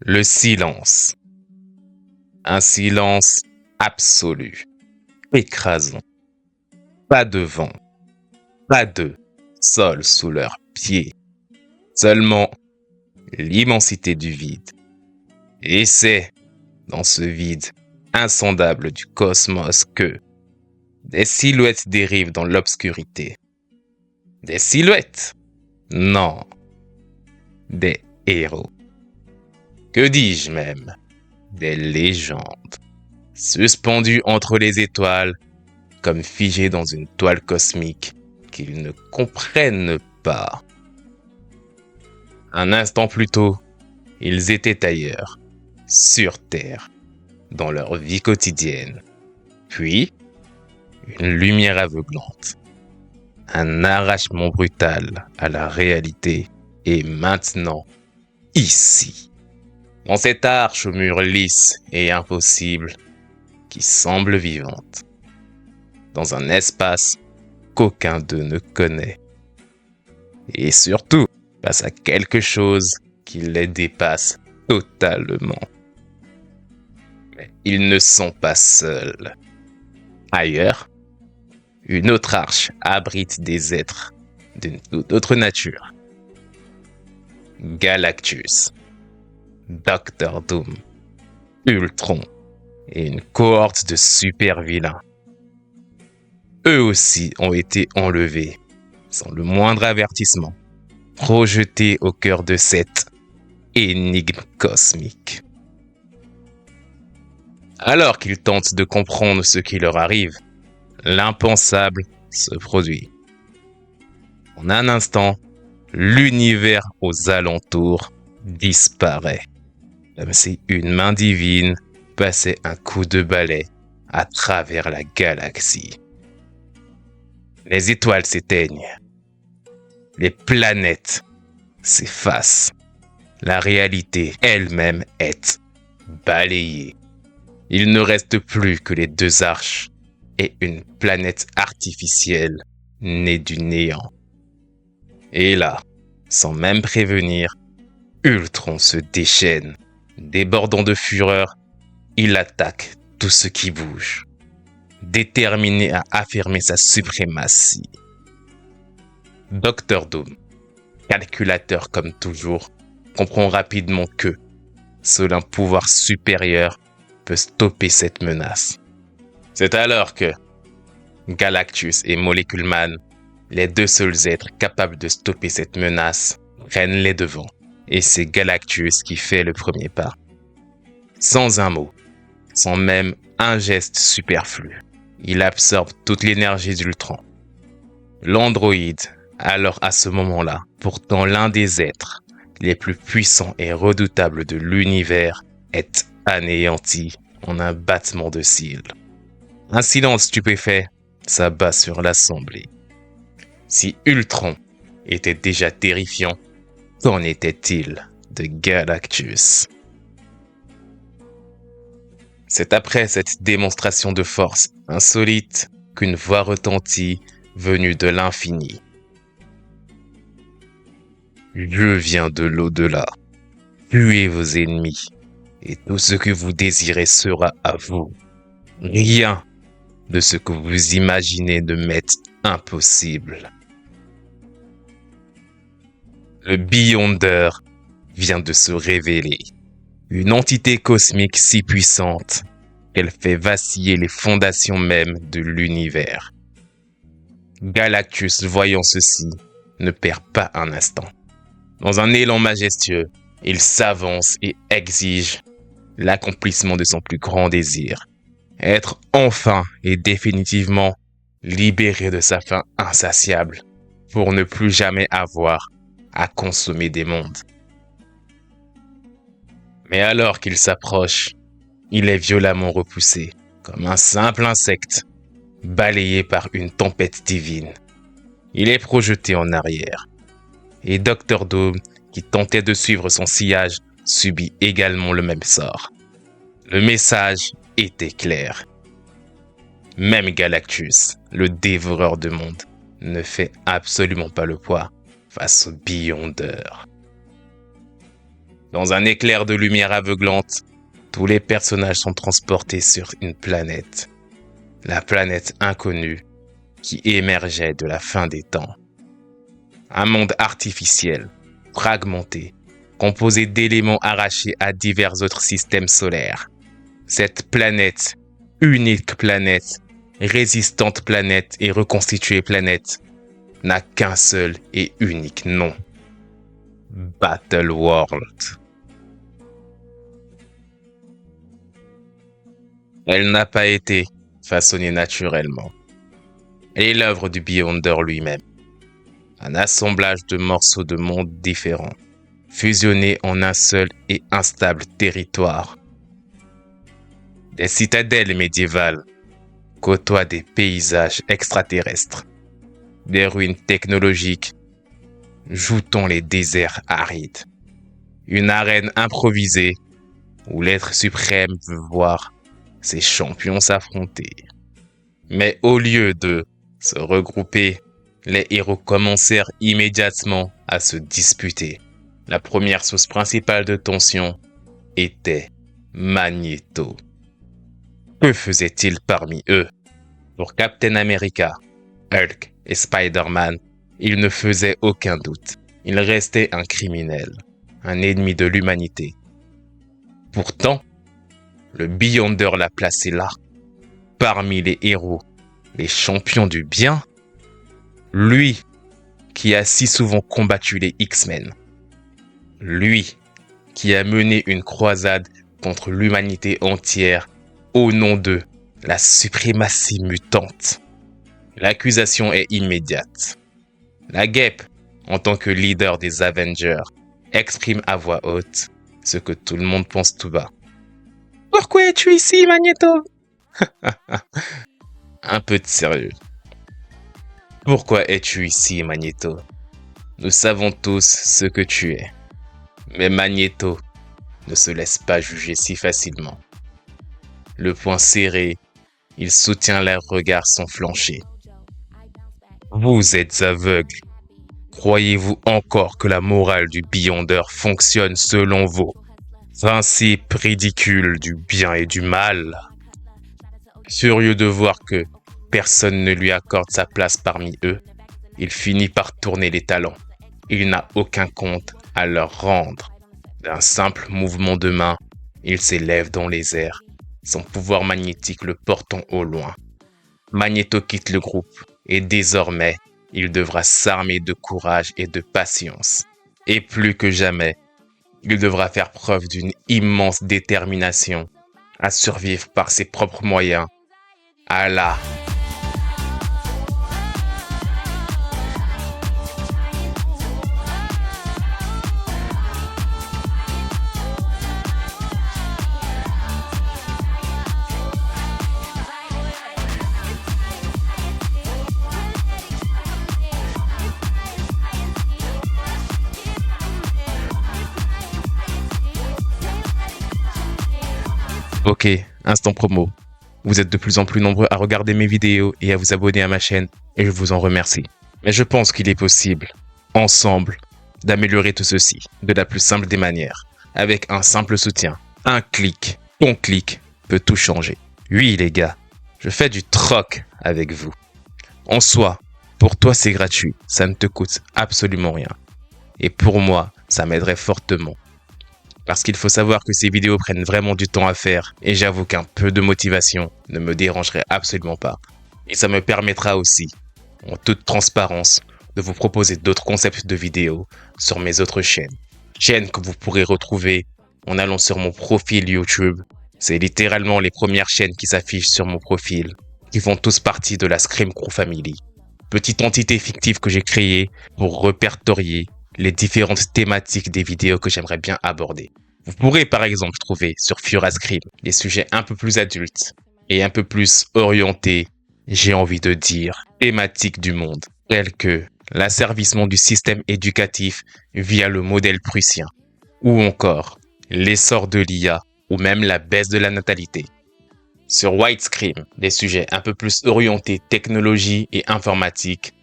Le silence. Un silence absolu, écrasant. Pas de vent, pas de sol sous leurs pieds. Seulement l'immensité du vide. Et c'est dans ce vide insondable du cosmos que des silhouettes dérivent dans l'obscurité. Des silhouettes? Non, des héros. Que dis-je même? Des légendes, suspendues entre les étoiles, comme figées dans une toile cosmique qu'ils ne comprennent pas. Un instant plus tôt, ils étaient ailleurs, sur Terre, dans leur vie quotidienne. Puis, une lumière aveuglante, un arrachement brutal à la réalité, et maintenant, ici, dans cette arche aux murs lisses et impossibles, qui semble vivante, dans un espace qu'aucun d'eux ne connaît. Et surtout, face à quelque chose qui les dépasse totalement. Mais ils ne sont pas seuls. Ailleurs, une autre arche abrite des êtres d'une toute autre nature. Galactus, Dr. Doom, Ultron et une cohorte de super vilains. Eux aussi ont été enlevés, sans le moindre avertissement, projetés au cœur de cette énigme cosmique. Alors qu'ils tentent de comprendre ce qui leur arrive, l'impensable se produit. En un instant, l'univers aux alentours disparaît, comme si une main divine passait un coup de balai à travers la galaxie. Les étoiles s'éteignent, les planètes s'effacent, la réalité elle-même est balayée. Il ne reste plus que les deux arches et une planète artificielle née du néant. Et là, sans même prévenir, Ultron se déchaîne. Débordant de fureur, il attaque tout ce qui bouge, déterminé à affirmer sa suprématie. Dr. Doom, calculateur comme toujours, comprend rapidement que seul un pouvoir supérieur peut stopper cette menace. C'est alors que Galactus et Molecule Man, les deux seuls êtres capables de stopper cette menace, prennent les devants. Et c'est Galactus qui fait le premier pas. Sans un mot, sans même un geste superflu, il absorbe toute l'énergie d'Ultron. L'androïde, alors à ce moment-là, pourtant l'un des êtres les plus puissants et redoutables de l'univers, est anéanti en un battement de cils. Un silence stupéfait s'abat sur l'assemblée. Si Ultron était déjà terrifiant, qu'en était-il de Galactus? C'est après cette démonstration de force insolite qu'une voix retentit venue de l'infini. Je viens de l'au-delà. Tuez vos ennemis, et tout ce que vous désirez sera à vous. Rien de ce que vous imaginez ne m'est impossible. Le Beyonder vient de se révéler. Une entité cosmique si puissante qu'elle fait vaciller les fondations mêmes de l'univers. Galactus, voyant ceci, ne perd pas un instant. Dans un élan majestueux, il s'avance et exige l'accomplissement de son plus grand désir. Être enfin et définitivement libéré de sa faim insatiable pour ne plus jamais avoir à consommer des mondes. Mais alors qu'il s'approche, il est violemment repoussé, comme un simple insecte, balayé par une tempête divine. Il est projeté en arrière. Et Dr. Doom, qui tentait de suivre son sillage, subit également le même sort. Le message était clair. Même Galactus, le dévoreur de mondes, ne fait absolument pas le poids face au Beyonder. Dans un éclair de lumière aveuglante, tous les personnages sont transportés sur une planète. La planète inconnue qui émergeait de la fin des temps. Un monde artificiel, fragmenté, composé d'éléments arrachés à divers autres systèmes solaires. Cette planète, unique planète, résistante planète et reconstituée planète, n'a qu'un seul et unique nom. Battleworld. Elle n'a pas été façonnée naturellement. Elle est l'œuvre du Beyonder lui-même. Un assemblage de morceaux de mondes différents, fusionnés en un seul et instable territoire. Des citadelles médiévales côtoient des paysages extraterrestres. Des ruines technologiques joutant les déserts arides. Une arène improvisée où l'être suprême veut voir ses champions s'affronter. Mais au lieu de se regrouper, les héros commencèrent immédiatement à se disputer. La première source principale de tension était Magneto. Que faisait-il parmi eux? Pour Captain America, Hulk et Spider-Man, il ne faisait aucun doute. Il restait un criminel, un ennemi de l'humanité. Pourtant, le Beyonder l'a placé là, parmi les héros, les champions du bien. Lui, qui a si souvent combattu les X-Men. Lui, qui a mené une croisade contre l'humanité entière au nom de la suprématie mutante. L'accusation est immédiate. La guêpe, en tant que leader des Avengers, exprime à voix haute ce que tout le monde pense tout bas. Pourquoi es-tu ici, Magneto? Un peu de sérieux. Pourquoi es-tu ici, Magneto? Nous savons tous ce que tu es. Mais Magneto ne se laisse pas juger si facilement. Le poing serré, il soutient leurs regards sans flancher. Vous êtes aveugles. Croyez-vous encore que la morale du Beyonder fonctionne selon vos principes ridicules du bien et du mal? Furieux de voir que personne ne lui accorde sa place parmi eux, il finit par tourner les talons. Il n'a aucun compte à leur rendre. D'un simple mouvement de main, il s'élève dans les airs, son pouvoir magnétique le portant au loin. Magneto quitte le groupe et désormais, il devra s'armer de courage et de patience. Et plus que jamais, il devra faire preuve d'une immense détermination à survivre par ses propres moyens à la Ok, instant promo. Vous êtes de plus en plus nombreux à regarder mes vidéos et à vous abonner à ma chaîne et je vous en remercie. Mais je pense qu'il est possible, ensemble, d'améliorer tout ceci de la plus simple des manières, avec un simple soutien. Un clic, ton clic peut tout changer. Oui les gars, je fais du troc avec vous. En soi, pour toi c'est gratuit, ça ne te coûte absolument rien. Et pour moi, ça m'aiderait fortement. Parce qu'il faut savoir que ces vidéos prennent vraiment du temps à faire et j'avoue qu'un peu de motivation ne me dérangerait absolument pas. Et ça me permettra aussi, en toute transparence, de vous proposer d'autres concepts de vidéos sur mes autres chaînes. Chaînes que vous pourrez retrouver en allant sur mon profil YouTube. C'est littéralement les premières chaînes qui s'affichent sur mon profil, qui font tous partie de la Scream Crew Family. Petite entité fictive que j'ai créée pour répertorier les différentes thématiques des vidéos que j'aimerais bien aborder. Vous pourrez par exemple trouver sur Furascrim des sujets un peu plus adultes et un peu plus orientés, j'ai envie de dire, thématiques du monde, tels que l'asservissement du système éducatif via le modèle prussien, ou encore l'essor de l'IA ou même la baisse de la natalité. Sur Widescream, des sujets un peu plus orientés technologie et informatique,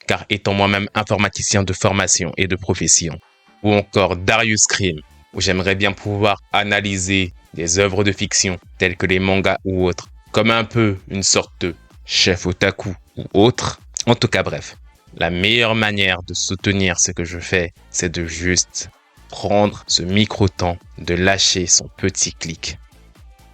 car étant moi-même informaticien de formation et de profession, ou encore Darius Scream, où j'aimerais bien pouvoir analyser des œuvres de fiction telles que les mangas ou autres, comme un peu une sorte de chef otaku ou autre. En tout cas, bref, la meilleure manière de soutenir ce que je fais, c'est de juste prendre ce micro-temps, de lâcher son petit clic.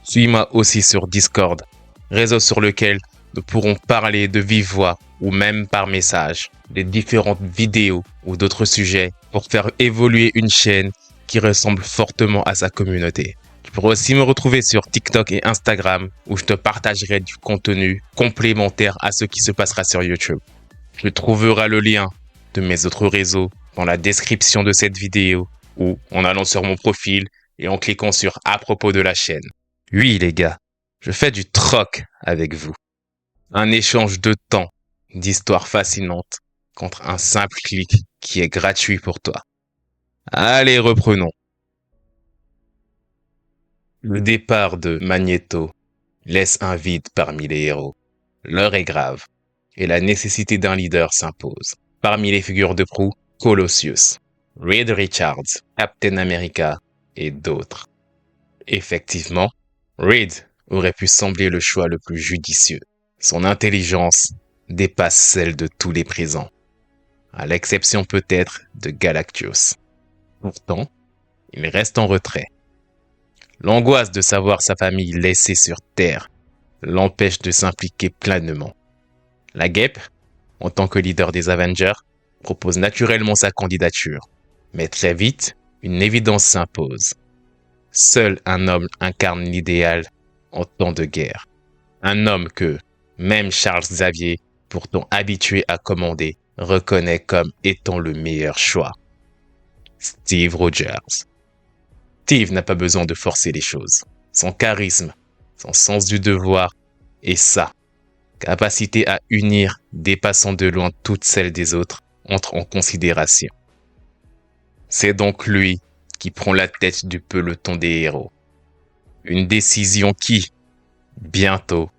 Suis-moi aussi sur Discord, réseau sur lequel nous pourrons parler de vive voix ou même par message des différentes vidéos ou d'autres sujets pour faire évoluer une chaîne qui ressemble fortement à sa communauté. Tu pourras aussi me retrouver sur TikTok et Instagram où je te partagerai du contenu complémentaire à ce qui se passera sur YouTube. Tu trouveras le lien de mes autres réseaux dans la description de cette vidéo ou en allant sur mon profil et en cliquant sur à propos de la chaîne. Oui les gars, je fais du troc avec vous. Un échange de temps, d'histoires fascinantes contre un simple clic qui est gratuit pour toi. Allez, reprenons. Le départ de Magneto laisse un vide parmi les héros. L'heure est grave et la nécessité d'un leader s'impose. Parmi les figures de proue, Colossus, Reed Richards, Captain America et d'autres. Effectivement, Reed aurait pu sembler le choix le plus judicieux. Son intelligence dépasse celle de tous les présents, à l'exception peut-être de Galactus. Pourtant, il reste en retrait. L'angoisse de savoir sa famille laissée sur Terre l'empêche de s'impliquer pleinement. La Guêpe, en tant que leader des Avengers, propose naturellement sa candidature. Mais très vite, une évidence s'impose. Seul un homme incarne l'idéal en temps de guerre. Un homme que, même Charles Xavier, pourtant habitué à commander, reconnaît comme étant le meilleur choix. Steve Rogers. Steve n'a pas besoin de forcer les choses. Son charisme, son sens du devoir et sa capacité à unir dépassant de loin toutes celles des autres entrent en considération. C'est donc lui qui prend la tête du peloton des héros. Une décision qui, bientôt,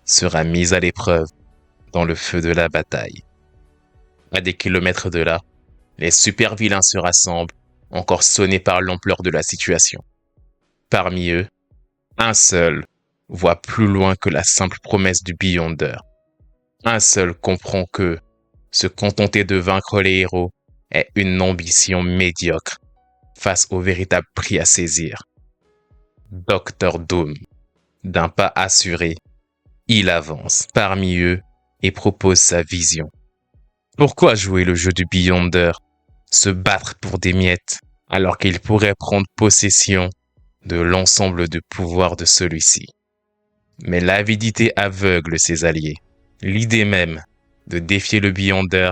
sera mise à l'épreuve dans le feu de la bataille. À des kilomètres de là, les super vilains se rassemblent, encore sonnés par l'ampleur de la situation. Parmi eux, un seul voit plus loin que la simple promesse du Beyonder. Un seul comprend que se contenter de vaincre les héros est une ambition médiocre face au véritable prix à saisir. Dr. Doom, d'un pas assuré, il avance parmi eux et propose sa vision. Pourquoi jouer le jeu du Beyonder, se battre pour des miettes, alors qu'il pourrait prendre possession de l'ensemble du pouvoir de celui-ci? Mais l'avidité aveugle ses alliés. L'idée même de défier le Beyonder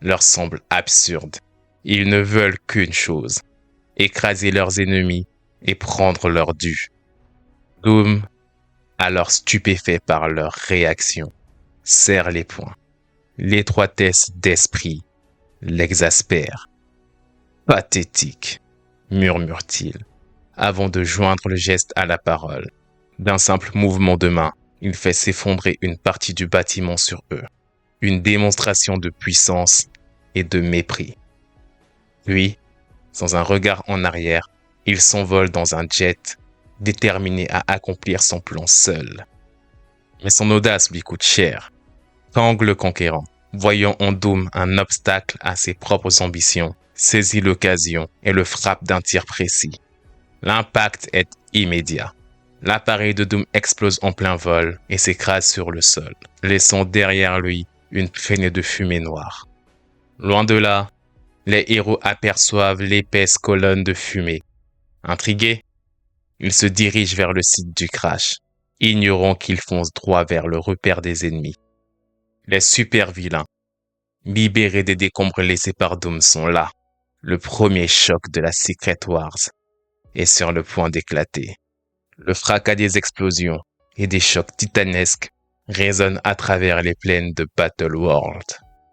leur semble absurde. Ils ne veulent qu'une chose, écraser leurs ennemis et prendre leur dû. Doom, alors stupéfait par leur réaction, serre les poings. L'étroitesse d'esprit l'exaspère. Pathétique, murmure-t-il, avant de joindre le geste à la parole. D'un simple mouvement de main, il fait s'effondrer une partie du bâtiment sur eux. Une démonstration de puissance et de mépris. Puis, sans un regard en arrière, il s'envole dans un jet, déterminé à accomplir son plan seul. Mais son audace lui coûte cher. Kang le Conquérant, voyant en Doom un obstacle à ses propres ambitions, saisit l'occasion et le frappe d'un tir précis. L'impact est immédiat. L'appareil de Doom explose en plein vol et s'écrase sur le sol, laissant derrière lui une traînée de fumée noire. Loin de là, les héros aperçoivent l'épaisse colonne de fumée. Intrigués, ils se dirigent vers le site du crash, ignorant qu'ils foncent droit vers le repère des ennemis. Les super vilains, libérés des décombres laissés par Doom, sont là. Le premier choc de la Secret Wars est sur le point d'éclater. Le fracas des explosions et des chocs titanesques résonne à travers les plaines de Battle World.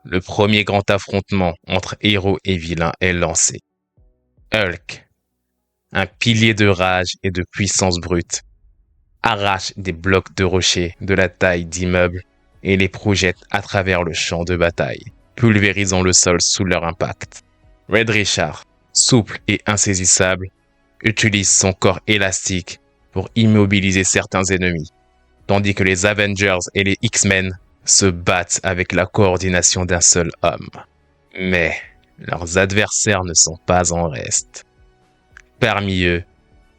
Le premier grand affrontement entre héros et vilains est lancé. Hulk, un pilier de rage et de puissance brute, arrache des blocs de rochers de la taille d'immeubles et les projette à travers le champ de bataille, pulvérisant le sol sous leur impact. Reed Richards, souple et insaisissable, utilise son corps élastique pour immobiliser certains ennemis, tandis que les Avengers et les X-Men se battent avec la coordination d'un seul homme. Mais leurs adversaires ne sont pas en reste. Parmi eux,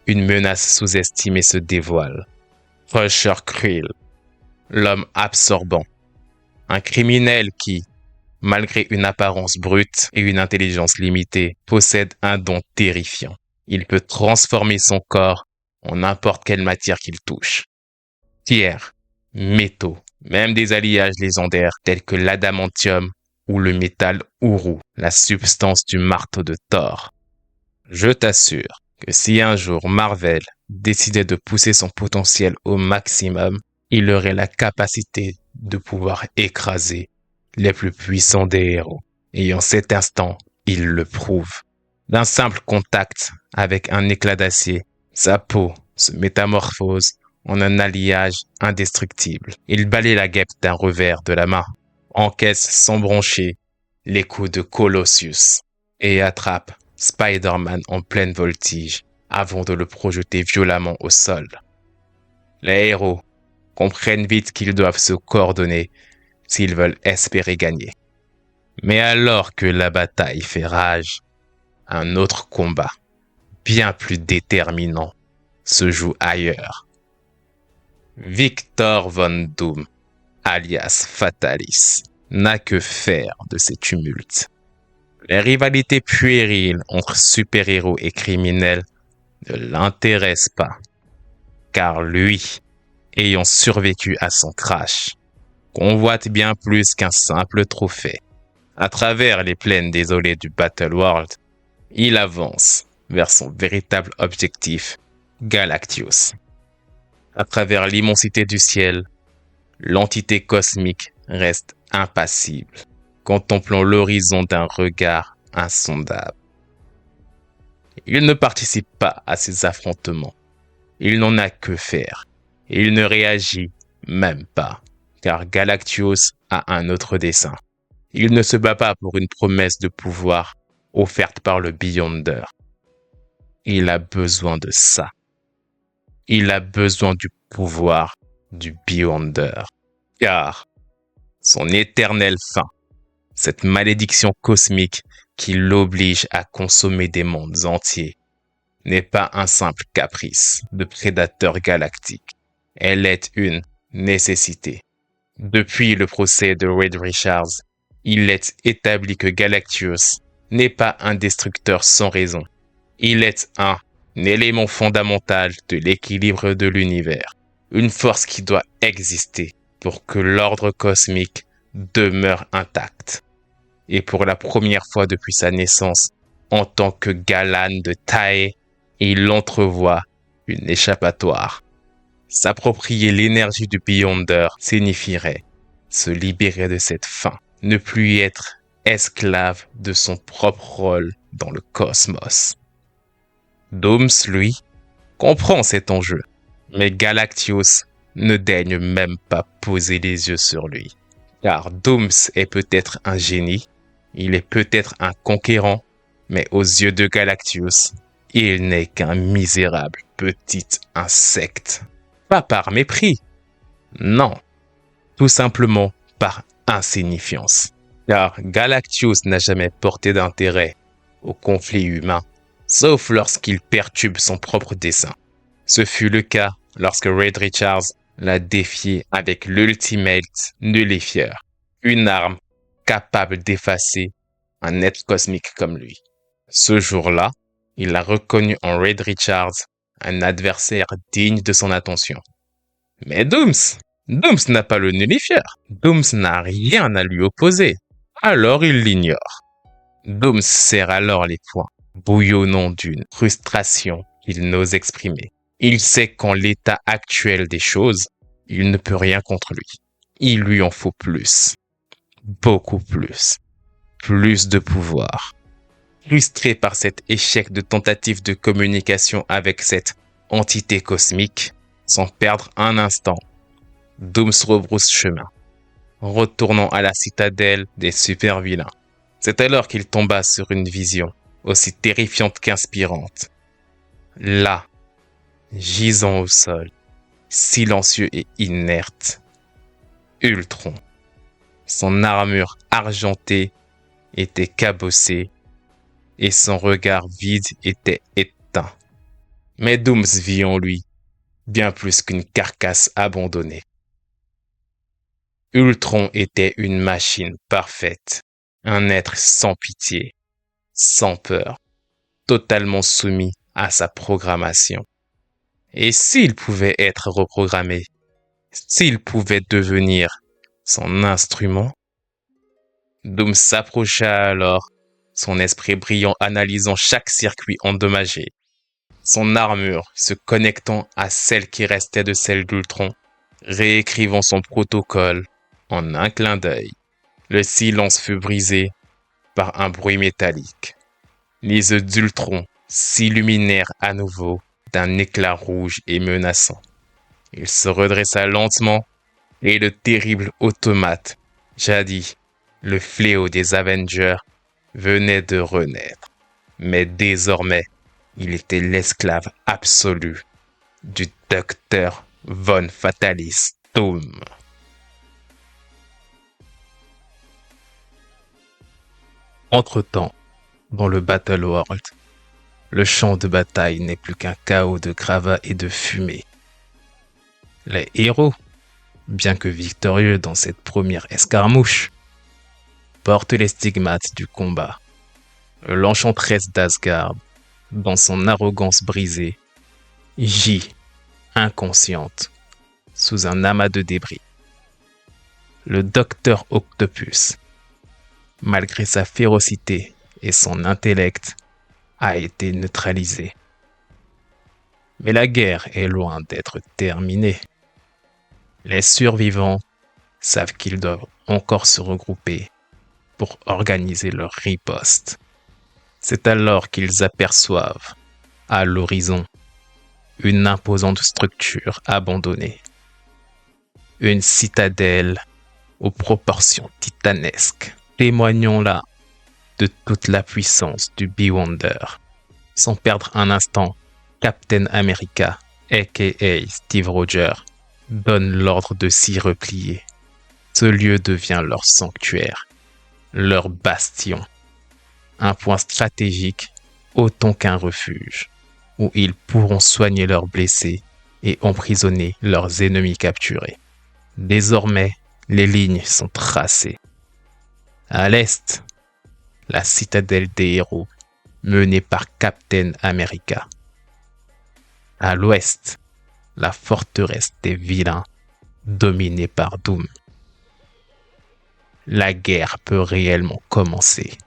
une menace sous-estimée se dévoile. Crusher Krill, l'homme absorbant. Un criminel qui, malgré une apparence brute et une intelligence limitée, possède un don terrifiant. Il peut transformer son corps en n'importe quelle matière qu'il touche. Pierre, métaux, même des alliages légendaires tels que l'adamantium ou le métal Uru, la substance du marteau de Thor. Je t'assure que si un jour Marvel décidait de pousser son potentiel au maximum, il aurait la capacité de pouvoir écraser les plus puissants des héros. Et en cet instant, il le prouve. D'un simple contact avec un éclat d'acier, sa peau se métamorphose en un alliage indestructible. Il balaye la guêpe d'un revers de la main, encaisse sans broncher les coups de Colossus et attrape Spider-Man en pleine voltige avant de le projeter violemment au sol. Les héros comprennent vite qu'ils doivent se coordonner s'ils veulent espérer gagner. Mais alors que la bataille fait rage, un autre combat, bien plus déterminant, se joue ailleurs. Victor Von Doom, alias Fatalis, n'a que faire de ces tumultes. Les rivalités puériles entre super-héros et criminels ne l'intéressent pas, car lui, ayant survécu à son crash, convoite bien plus qu'un simple trophée. À travers les plaines désolées du Battle World, il avance vers son véritable objectif, Galactios. À travers l'immensité du ciel, l'entité cosmique reste impassible, contemplant l'horizon d'un regard insondable. Il ne participe pas à ces affrontements. Il n'en a que faire. Et il ne réagit même pas, car Galactios a un autre dessein. Il ne se bat pas pour une promesse de pouvoir offerte par le Beyonder. Il a besoin de ça. Il a besoin du pouvoir du Beyonder. Car son éternelle fin, cette malédiction cosmique qui l'oblige à consommer des mondes entiers, n'est pas un simple caprice de prédateur galactique. Elle est une nécessité. Depuis le procès de Reed Richards, il est établi que Galactios n'est pas un destructeur sans raison. Il est un élément fondamental de l'équilibre de l'univers, une force qui doit exister pour que l'ordre cosmique demeure intact. Et pour la première fois depuis sa naissance, en tant que Galan de Tae, il entrevoit une échappatoire. S'approprier l'énergie du Beyonder signifierait se libérer de cette faim, ne plus être esclave de son propre rôle dans le cosmos. Dooms, lui, comprend cet enjeu, mais Galactios ne daigne même pas poser les yeux sur lui. Car Dooms est peut-être un génie, il est peut-être un conquérant, mais aux yeux de Galactios, il n'est qu'un misérable petit insecte. Pas par mépris, non, tout simplement par insignifiance. Car Galactios n'a jamais porté d'intérêt au conflit humain, sauf lorsqu'il perturbe son propre dessein. Ce fut le cas lorsque Reed Richards l'a défié avec l'Ultimate Nullifier, une arme capable d'effacer un être cosmique comme lui. Ce jour-là, il a reconnu en Reed Richards un adversaire digne de son attention. Mais Dooms n'a pas le nullifier. Dooms n'a rien à lui opposer. Alors il l'ignore. Dooms serre alors les poings, bouillonnant d'une frustration qu'il n'ose exprimer. Il sait qu'en l'état actuel des choses, il ne peut rien contre lui. Il lui en faut plus. Beaucoup plus. Plus de pouvoir. Frustré par cet échec de tentative de communication avec cette entité cosmique, sans perdre un instant, Dooms rebrousse chemin, retournant à la citadelle des super-vilains. C'est alors qu'il tomba sur une vision, aussi terrifiante qu'inspirante. Là, gisant au sol, silencieux et inerte, Ultron. Son armure argentée était cabossée et son regard vide était éteint. Mais Dooms vit en lui bien plus qu'une carcasse abandonnée. Ultron était une machine parfaite, un être sans pitié, sans peur, totalement soumis à sa programmation. Et s'il pouvait être reprogrammé, s'il pouvait devenir son instrument, Doom s'approcha alors, son esprit brillant analysant chaque circuit endommagé, son armure se connectant à celle qui restait de celle d'Ultron, réécrivant son protocole en un clin d'œil. Le silence fut brisé par un bruit métallique. Les yeux d'Ultron s'illuminèrent à nouveau d'un éclat rouge et menaçant. Il se redressa lentement et le terrible automate, jadis le fléau des Avengers, venait de renaître. Mais désormais, il était l'esclave absolu du docteur Von Fatalis Doom. Entre-temps, dans le Battle World, le champ de bataille n'est plus qu'un chaos de gravats et de fumée. Les héros, bien que victorieux dans cette première escarmouche, portent les stigmates du combat. L'enchanteresse d'Asgard, dans son arrogance brisée, gît, inconsciente, sous un amas de débris. Le docteur Octopus, malgré sa férocité et son intellect, a été neutralisé. Mais la guerre est loin d'être terminée. Les survivants savent qu'ils doivent encore se regrouper pour organiser leur riposte. C'est alors qu'ils aperçoivent, à l'horizon, une imposante structure abandonnée. Une citadelle aux proportions titanesques, témoignant là de toute la puissance du Beyonder. Sans perdre un instant, Captain America, aka Steve Rogers, donne l'ordre de s'y replier. Ce lieu devient leur sanctuaire, leur bastion, un point stratégique autant qu'un refuge, où ils pourront soigner leurs blessés et emprisonner leurs ennemis capturés. Désormais, les lignes sont tracées. À l'est, la citadelle des héros, menée par Captain America. À l'ouest, la forteresse des vilains, dominée par Doom. La guerre peut réellement commencer.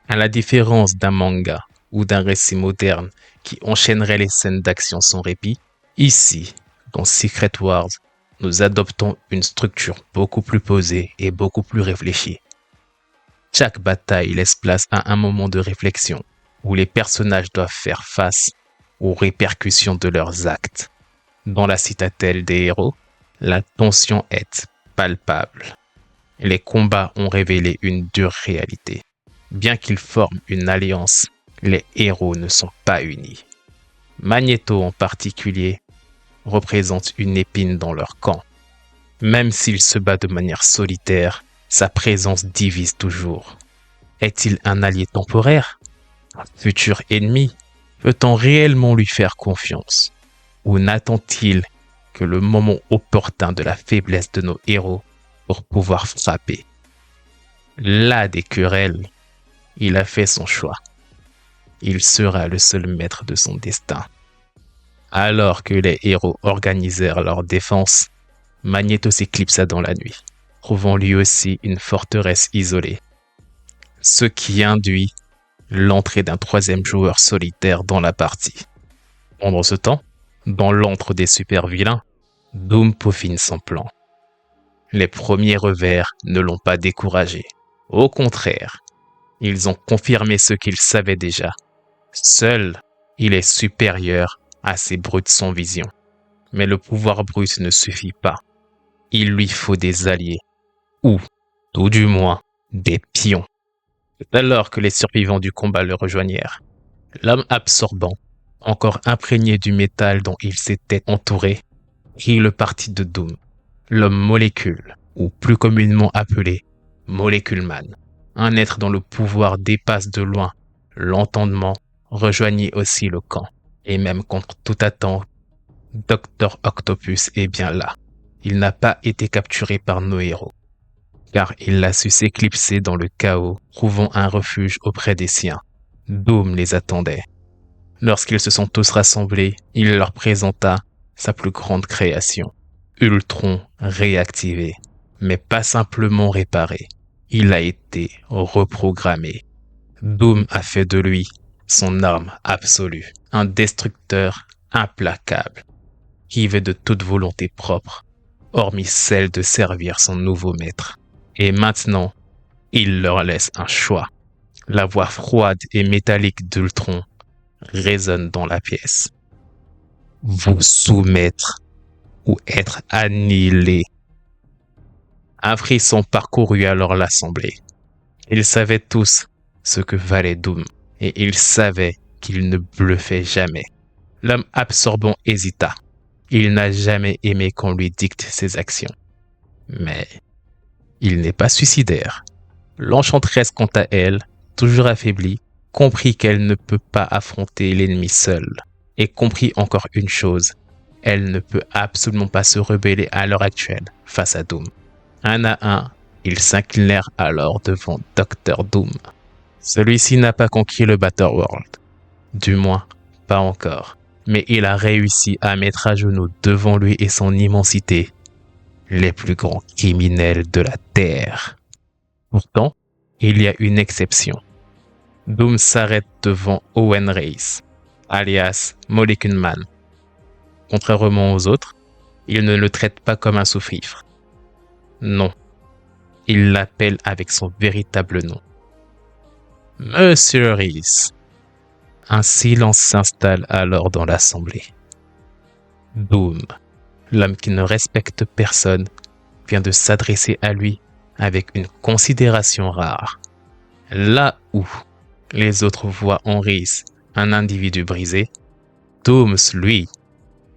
À la différence d'un manga ou d'un récit moderne qui enchaînerait les scènes d'action sans répit, ici, dans Secret Wars, nous adoptons une structure beaucoup plus posée et beaucoup plus réfléchie. Chaque bataille laisse place à un moment de réflexion où les personnages doivent faire face aux répercussions de leurs actes. Dans la citadelle des héros, la tension est palpable. Les combats ont révélé une dure réalité. Bien qu'ils forment une alliance, les héros ne sont pas unis. Magneto en particulier représente une épine dans leur camp. Même s'il se bat de manière solitaire, sa présence divise toujours. Est-il un allié temporaire? Un futur ennemi? Peut-on réellement lui faire confiance? Ou n'attend-il que le moment opportun de la faiblesse de nos héros pour pouvoir frapper? Là des querelles, il a fait son choix. Il sera le seul maître de son destin. Alors que les héros organisèrent leur défense, Magneto s'éclipsa dans la nuit, trouvant lui aussi une forteresse isolée. Ce qui induit l'entrée d'un troisième joueur solitaire dans la partie. Pendant ce temps, dans l'antre des super-vilains, Doom peaufine son plan. Les premiers revers ne l'ont pas découragé. Au contraire, ils ont confirmé ce qu'ils savaient déjà. Seul, il est supérieur à ces brutes sans vision. Mais le pouvoir brut ne suffit pas. Il lui faut des alliés, ou, tout du moins, des pions. C'est alors que les survivants du combat le rejoignèrent. L'homme absorbant, encore imprégné du métal dont il s'était entouré, prit le parti de Doom, l'homme molécule, ou plus communément appelé Molecule Man. Un être dont le pouvoir dépasse de loin l'entendement, rejoignit aussi le camp. Et même contre toute attente, Dr. Octopus est bien là. Il n'a pas été capturé par nos héros, car il a su s'éclipser dans le chaos, trouvant un refuge auprès des siens. Doom les attendait. Lorsqu'ils se sont tous rassemblés, il leur présenta sa plus grande création. Ultron réactivé, mais pas simplement réparé. Il a été reprogrammé. Doom a fait de lui son arme absolue, un destructeur implacable, privé de toute volonté propre, hormis celle de servir son nouveau maître. Et maintenant, il leur laisse un choix. La voix froide et métallique d'Ultron résonne dans la pièce. Vous soumettre ou être annihilé. Un frisson parcourut alors l'assemblée. Ils savaient tous ce que valait Doom, et ils savaient qu'il ne bluffait jamais. L'homme absorbant hésita. Il n'a jamais aimé qu'on lui dicte ses actions. Mais il n'est pas suicidaire. L'enchanteresse, quant à elle, toujours affaiblie, comprit qu'elle ne peut pas affronter l'ennemi seule. Et comprit encore une chose, elle ne peut absolument pas se rebeller à l'heure actuelle face à Doom. Un à un, ils s'inclinèrent alors devant Dr. Doom. Celui-ci n'a pas conquis le Battleworld. Du moins, pas encore. Mais il a réussi à mettre à genoux devant lui et son immensité les plus grands criminels de la Terre. Pourtant, il y a une exception. Doom s'arrête devant Owen Reis, alias Molecule Man. Contrairement aux autres, il ne le traite pas comme un sous-fifre. Non, il l'appelle avec son véritable nom. Monsieur Reis. Un silence s'installe alors dans l'assemblée. Doom, l'homme qui ne respecte personne, vient de s'adresser à lui avec une considération rare. Là où les autres voient en Reis un individu brisé, Doom, lui,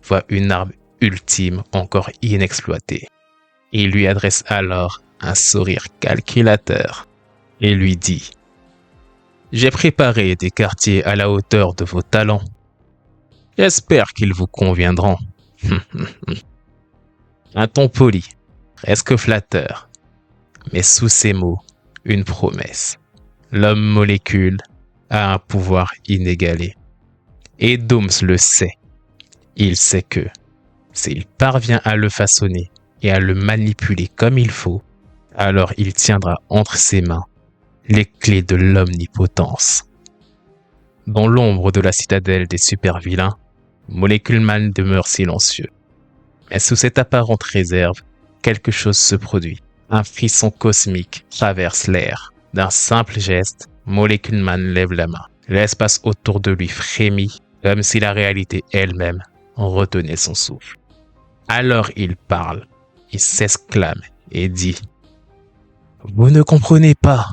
voit une arme ultime encore inexploitée. Il lui adresse alors un sourire calculateur et lui dit: j'ai préparé des quartiers à la hauteur de vos talents. J'espère qu'ils vous conviendront. Un ton poli, presque flatteur, mais sous ces mots, une promesse. L'homme molécule a un pouvoir inégalé. Et Dooms le sait. Il sait que, s'il parvient à le façonner et à le manipuler comme il faut, alors il tiendra entre ses mains les clés de l'omnipotence. Dans l'ombre de la citadelle des super-vilains, Molecule Man demeure silencieux. Mais sous cette apparente réserve, quelque chose se produit. Un frisson cosmique traverse l'air. D'un simple geste, Molecule Man lève la main. L'espace autour de lui frémit, comme si la réalité elle-même retenait son souffle. Alors il parle, il s'exclame et dit: vous ne comprenez pas.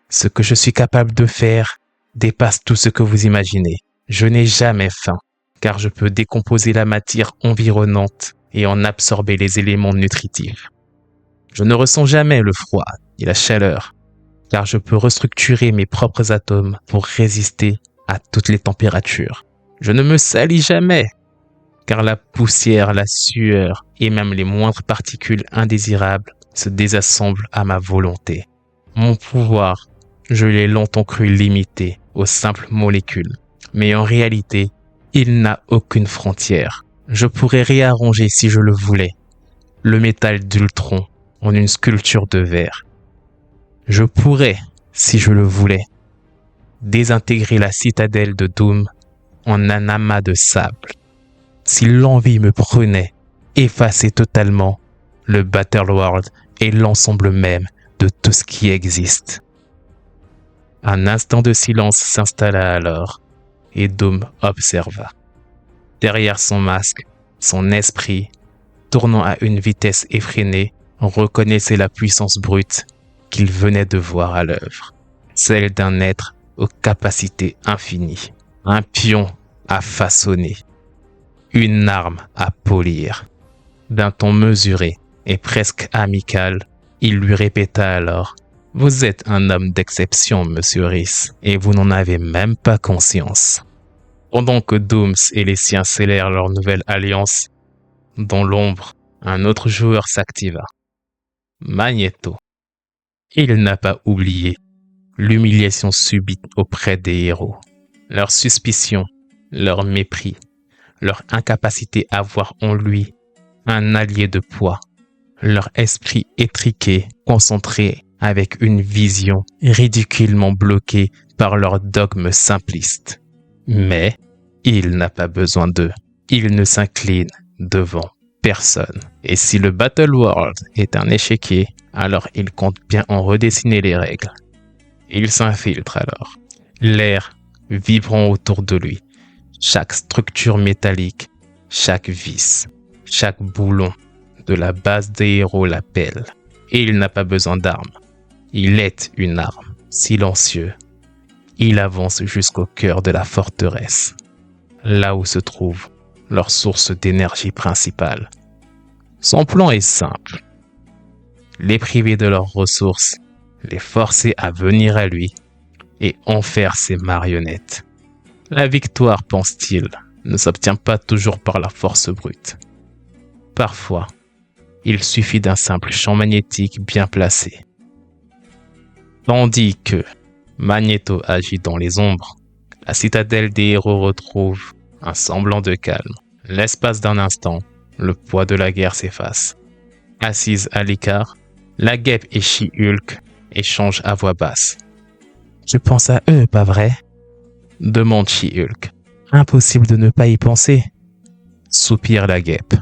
Ce que je suis capable de faire dépasse tout ce que vous imaginez. Je n'ai jamais faim, car je peux décomposer la matière environnante et en absorber les éléments nutritifs. Je ne ressens jamais le froid ni la chaleur, car je peux restructurer mes propres atomes pour résister à toutes les températures. Je ne me salis jamais, car la poussière, la sueur et même les moindres particules indésirables se désassemblent à ma volonté. Mon pouvoir, je l'ai longtemps cru limité aux simples molécules, mais en réalité, il n'a aucune frontière. Je pourrais réarranger si je le voulais le métal d'Ultron en une sculpture de verre. Je pourrais, si je le voulais, désintégrer la citadelle de Doom en un amas de sable. Si l'envie me prenait, effacer totalement le Battleworld et l'ensemble même de tout ce qui existe. Un instant de silence s'installa alors, et Doom observa. Derrière son masque, son esprit, tournant à une vitesse effrénée, reconnaissait la puissance brute qu'il venait de voir à l'œuvre, celle d'un être aux capacités infinies, un pion à façonner, une arme à polir. D'un ton mesuré et presque amical, il lui répéta alors: « Vous êtes un homme d'exception, monsieur Rhys, et vous n'en avez même pas conscience. » Pendant que Dooms et les siens scellèrent leur nouvelle alliance, dans l'ombre, un autre joueur s'activa. Magneto. Il n'a pas oublié l'humiliation subite auprès des héros, leur suspicion, leur mépris, leur incapacité à voir en lui un allié de poids, leur esprit étriqué, concentré avec une vision ridiculement bloquée par leurs dogmes simplistes. Mais il n'a pas besoin d'eux. Il ne s'incline devant personne. Et si le Battle World est un échiquier, alors il compte bien en redessiner les règles. Il s'infiltre alors, l'air vibrant autour de lui, chaque structure métallique, chaque vis, chaque boulon de la base des héros l'appelle. Et il n'a pas besoin d'armes. Il est une arme, silencieux. Il avance jusqu'au cœur de la forteresse, là où se trouve leur source d'énergie principale. Son plan est simple. Les priver de leurs ressources, les forcer à venir à lui et en faire ses marionnettes. La victoire, pense-t-il, ne s'obtient pas toujours par la force brute. Parfois, il suffit d'un simple champ magnétique bien placé. Tandis que Magneto agit dans les ombres, la citadelle des héros retrouve un semblant de calme. L'espace d'un instant, le poids de la guerre s'efface. Assise à l'écart, la guêpe et She-Hulk échangent à voix basse. « Je pense à eux, pas vrai ?» demande She-Hulk. « Impossible de ne pas y penser. » soupire la guêpe.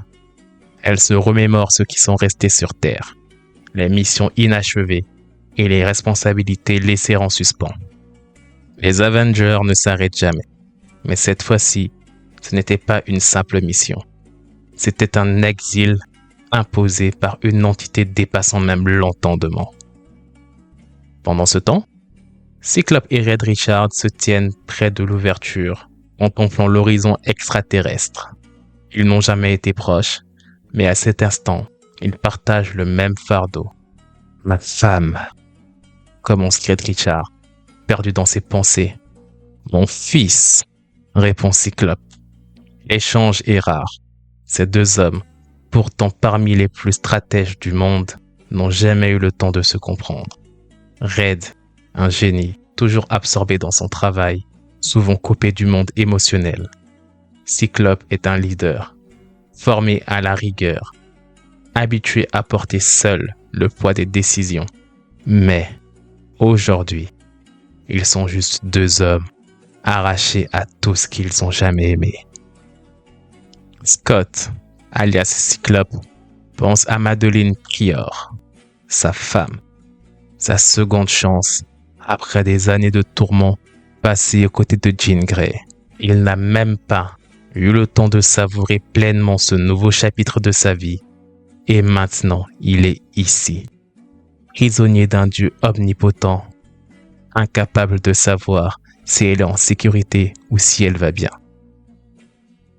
Elle se remémore ceux qui sont restés sur Terre, les missions inachevées et les responsabilités laissées en suspens. Les Avengers ne s'arrêtent jamais, mais cette fois-ci, ce n'était pas une simple mission. C'était un exil imposé par une entité dépassant même l'entendement. Pendant ce temps, Cyclope et Red Richard se tiennent près de l'ouverture, contemplant l'horizon extraterrestre. Ils n'ont jamais été proches, mais à cet instant, ils partagent le même fardeau. « Ma femme !» commence Red Richard, perdu dans ses pensées. « Mon fils !» répond Cyclope. L'échange est rare. Ces deux hommes, pourtant parmi les plus stratèges du monde, n'ont jamais eu le temps de se comprendre. Red, un génie, toujours absorbé dans son travail, souvent coupé du monde émotionnel. Cyclope est un leader, formé à la rigueur, habitué à porter seul le poids des décisions. Mais, aujourd'hui, ils sont juste deux hommes, arrachés à tout ce qu'ils ont jamais aimé. Scott, alias Cyclope, pense à Madelyne Pryor, sa femme, sa seconde chance après des années de tourments passés aux côtés de Jean Grey. Il n'a même pas eu le temps de savourer pleinement ce nouveau chapitre de sa vie. Et maintenant, il est ici, prisonnier d'un dieu omnipotent, incapable de savoir si elle est en sécurité ou si elle va bien.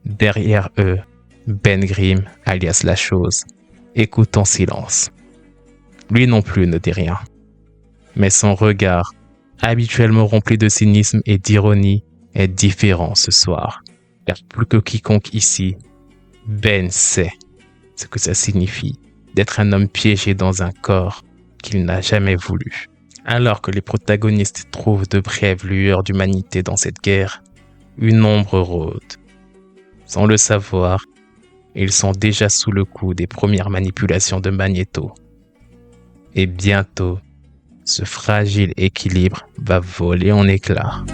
Derrière eux, Ben Grimm, alias La Chose, écoute en silence. Lui non plus ne dit rien. Mais son regard, habituellement rempli de cynisme et d'ironie, est différent ce soir. Car plus que quiconque ici, Ben sait ce que ça signifie d'être un homme piégé dans un corps qu'il n'a jamais voulu. Alors que les protagonistes trouvent de brèves lueurs d'humanité dans cette guerre, une ombre rôde. Sans le savoir, ils sont déjà sous le coup des premières manipulations de Magneto. Et bientôt, ce fragile équilibre va voler en éclats.